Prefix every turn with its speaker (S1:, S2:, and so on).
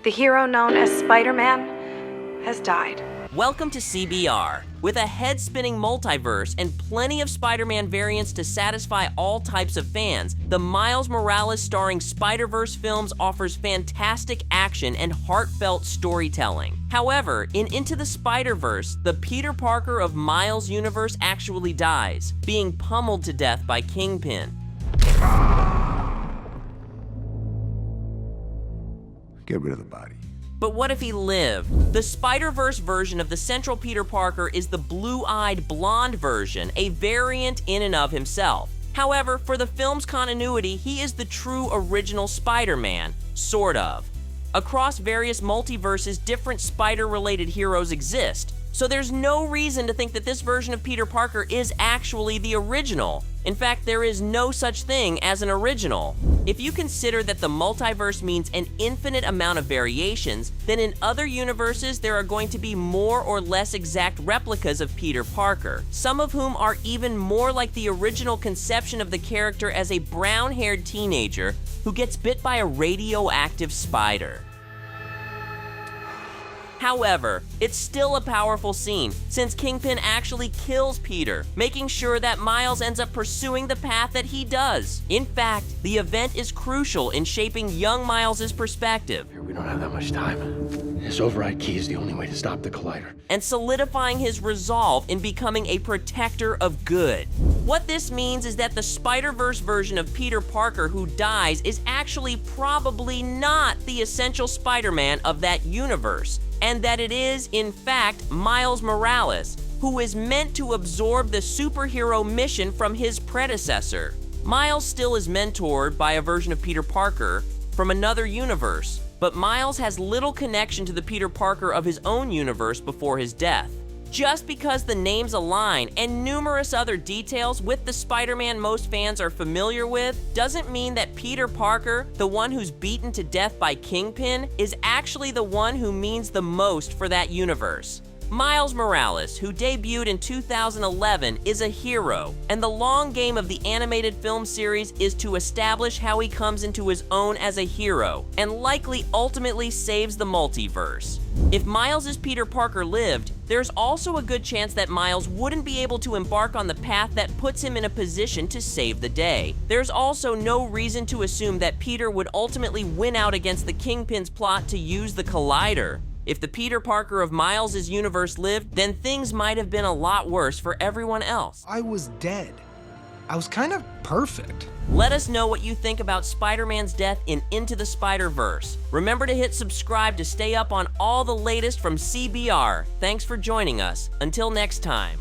S1: The hero known as Spider-Man has died.
S2: Welcome to CBR. With a head-spinning multiverse and plenty of Spider-Man variants to satisfy all types of fans, the Miles Morales starring Spider-Verse films offers fantastic action and heartfelt storytelling. However, in Into the Spider-Verse, the Peter Parker of Miles' universe actually dies, being pummeled to death by Kingpin.
S3: Get rid of the body.
S2: But what if he lived? The Spider-Verse version of the central Peter Parker is the blue-eyed blonde version, a variant in and of himself. However, for the film's continuity, he is the true original Spider-Man, sort of. Across various multiverses, different spider-related heroes exist, so there's no reason to think that this version of Peter Parker is actually the original. In fact, there is no such thing as an original. If you consider that the multiverse means an infinite amount of variations, then in other universes there are going to be more or less exact replicas of Peter Parker, some of whom are even more like the original conception of the character as a brown-haired teenager who gets bit by a radioactive spider. However, it's still a powerful scene, since Kingpin actually kills Peter, making sure that Miles ends up pursuing the path that he does. In fact, the event is crucial in shaping young Miles' perspective.
S4: We don't have that much time. This override key is the only way to stop the collider.
S2: And solidifying his resolve in becoming a protector of good. What this means is that the Spider-Verse version of Peter Parker who dies is actually probably not the essential Spider-Man of that universe, and that it is, in fact, Miles Morales, who is meant to absorb the superhero mission from his predecessor. Miles still is mentored by a version of Peter Parker from another universe, but Miles has little connection to the Peter Parker of his own universe before his death. Just because the names align and numerous other details with the Spider-Man most fans are familiar with doesn't mean that Peter Parker, the one who's beaten to death by Kingpin, is actually the one who means the most for that universe. Miles Morales, who debuted in 2011, is a hero, and the long game of the animated film series is to establish how he comes into his own as a hero, and likely ultimately saves the multiverse. If Miles' Peter Parker lived, there's also a good chance that Miles wouldn't be able to embark on the path that puts him in a position to save the day. There's also no reason to assume that Peter would ultimately win out against the Kingpin's plot to use the collider. If the Peter Parker of Miles' universe lived, then things might have been a lot worse for everyone else.
S5: I was dead. I was kind of perfect.
S2: Let us know what you think about Spider-Man's death in Into the Spider-Verse. Remember to hit subscribe to stay up on all the latest from CBR. Thanks for joining us. Until next time.